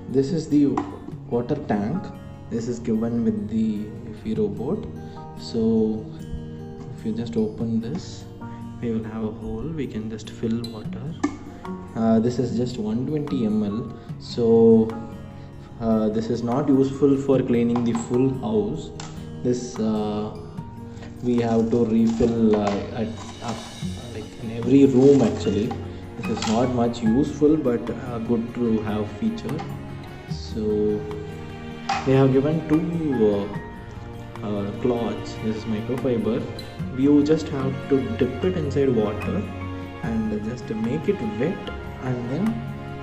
This is the water tank. This is given with the Firo boat. So if you just open this, we will have a hole. We can just fill water. This is just 120 ml. So this is not useful for cleaning the full house. This we have to refill like in every room actually. This is not much useful, but good to have feature. So they have given two cloths. This is microfiber. You just have to dip it inside water and just make it wet and then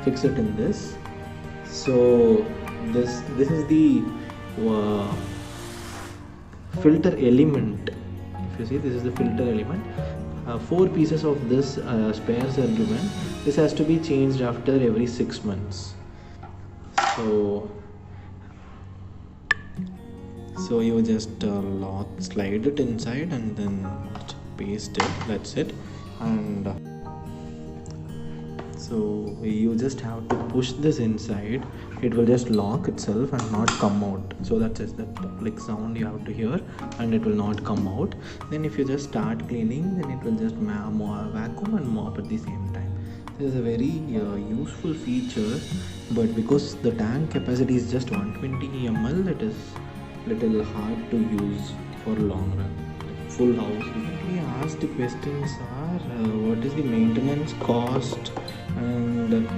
fix it in this. So this is the filter element. If you see, this is the filter element. 4 pieces of this spares are given. This has to be changed after every 6 months. So you just slide it inside and then paste it. That's it. And so you just have to push this inside. It will just lock itself and not come out. So that's just that like sound you have to hear, and it will not come out. Then if you just start cleaning, then it will just vacuum and mop at the same time. This is a very useful feature, but because the tank capacity is just 120 ml, it is little hard to use for long run. Full house. We asked the questions are what is the maintenance cost and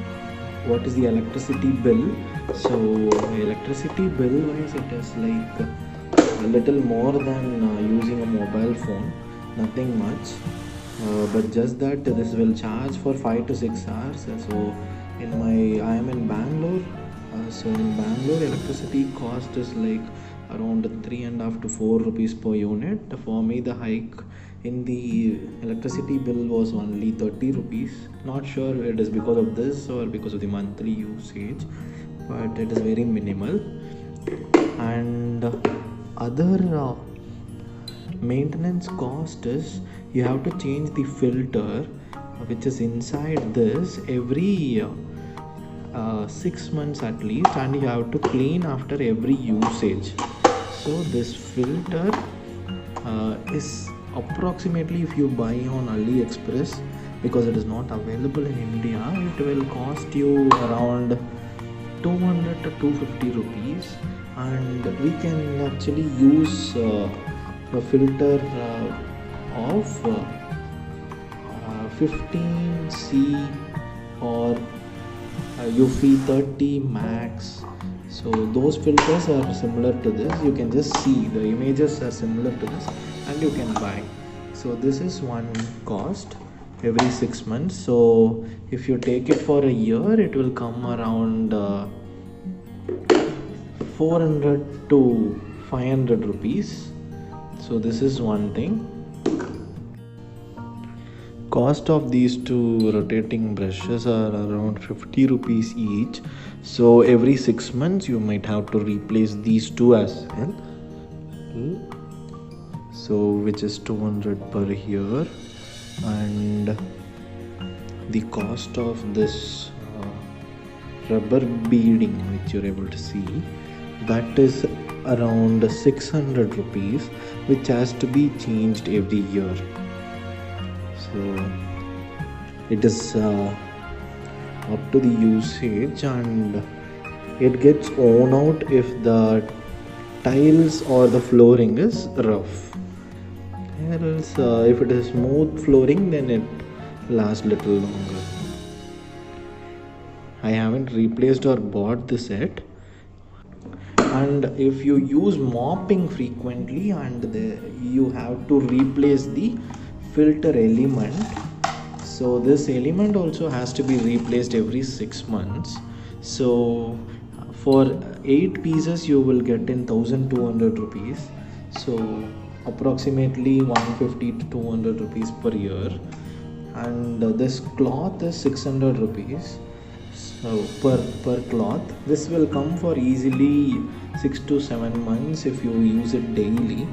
what is the electricity bill. So electricity bill wise, it is like a little more than using a mobile phone, nothing much. But just that this will charge for 5 to 6 hours. So I am in Bangalore. So in Bangalore, electricity cost is like around 3.5 to 4 rupees per unit. For me, the hike in the electricity bill was only 30 rupees. Not sure it is because of this or because of the monthly usage, but it is very minimal. And other maintenance cost is you have to change the filter which is inside this every 6 months at least, and you have to clean after every usage. So this filter is approximately, if you buy on AliExpress, because it is not available in India, it will cost you around 200 to 250 rupees, and we can actually use a filter of 15C or UV 30 max. So those filters are similar to this. You can just see the images are similar to this and you can buy. So this is one cost every 6 months. So if you take it for a year, it will come around 400 to 500 rupees. So this is one thing. Cost of these two rotating brushes are around 50 rupees each. So every 6 months you might have to replace these two as well. So which is 200 per year, and the cost of this rubber beading which you're able to see, that is around 600 rupees, which has to be changed every year. So it is up to the usage, and it gets worn out if the tiles or the flooring is rough. Else, if it is smooth flooring, then it lasts little longer. I haven't replaced or bought the set. And if you use mopping frequently and you have to replace the filter element, so this element also has to be replaced every 6 months. So for 8 pieces you will get in 1200 rupees, so approximately 150 to 200 rupees per year. And this cloth is 600 rupees. So per cloth, this will come for easily 6 to 7 months if you use it daily.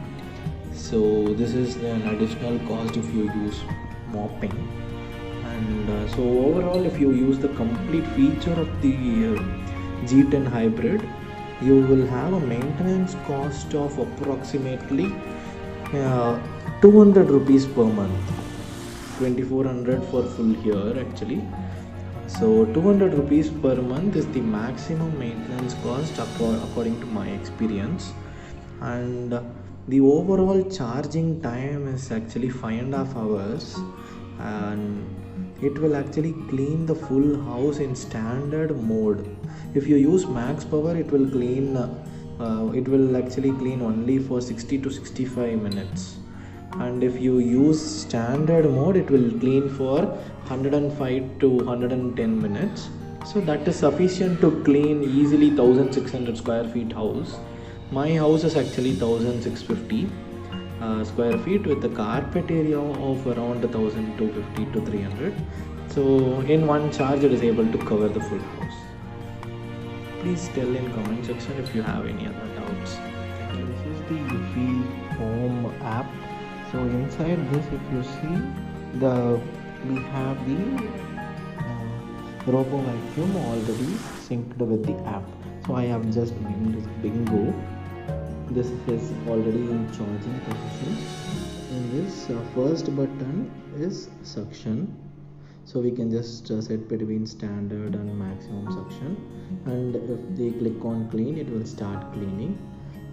So this is an additional cost if you use mopping. And so overall, if you use the complete feature of the G10 hybrid, you will have a maintenance cost of approximately 200 rupees per month, 2400 for full year actually. So 200 rupees per month is the maximum maintenance cost according to my experience. And the overall charging time is actually 5.5 hours, and it will actually clean the full house in standard mode. If you use max power, it will actually clean only for 60 to 65 minutes. And if you use standard mode, it will clean for 105 to 110 minutes. So that is sufficient to clean easily 1600 square feet house. My house is actually 1650 square feet with a carpet area of around 1250 to 300. So in one charge it is able to cover the full house. Please tell in comment section if you have any other doubts. This is the Eufy Home app. So inside this, if you see, we have the Robo Vacuum already synced with the app. So I have just named this Bingo. This is already in charging position. And this first button is suction. So we can just set between standard and maximum suction. And if they click on clean, it will start cleaning.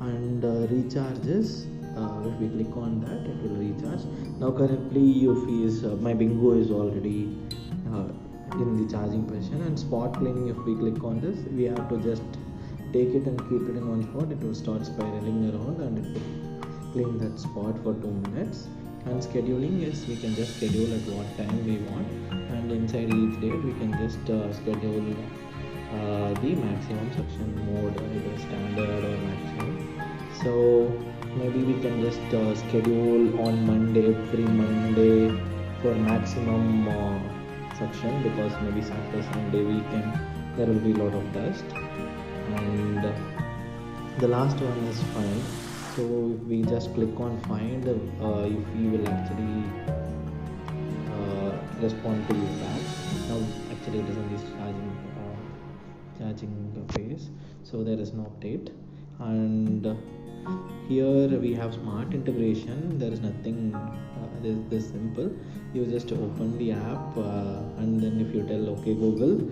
And recharges. If we click on that, it will recharge. Now currently Eufy is my Bingo is already in the charging position. And spot cleaning, if we click on this, we have to just take it and keep it in one spot. It will start spiraling around and it will clean that spot for 2 minutes. And scheduling is, we can just schedule at what time we want, and inside each date we can just schedule the maximum suction mode, either standard or maximum. So maybe we can just schedule on Monday, every Monday for maximum suction, because maybe Saturday, Sunday, weekend there will be a lot of dust. And the last one is find. So if we just click on find, Eufy will actually respond to you back. Now actually it is in this charging phase, so there is no update. And here we have smart integration. There is nothing this simple. You just open the app and then if you tell okay Google,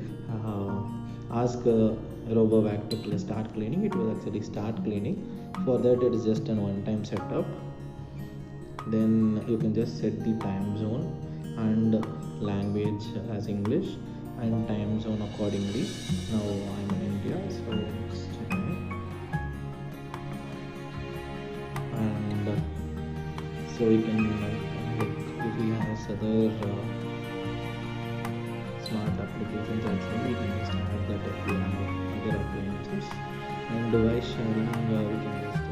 ask RoboVac to start cleaning, it will actually start cleaning. For that it is just an one-time setup. Then you can just set the time zone and language as English and time zone accordingly. Now I'm in India, so it's Chennai. And so you can if we have other smart applications as well, we can just add that if we have other appliances. And device sharing, we can just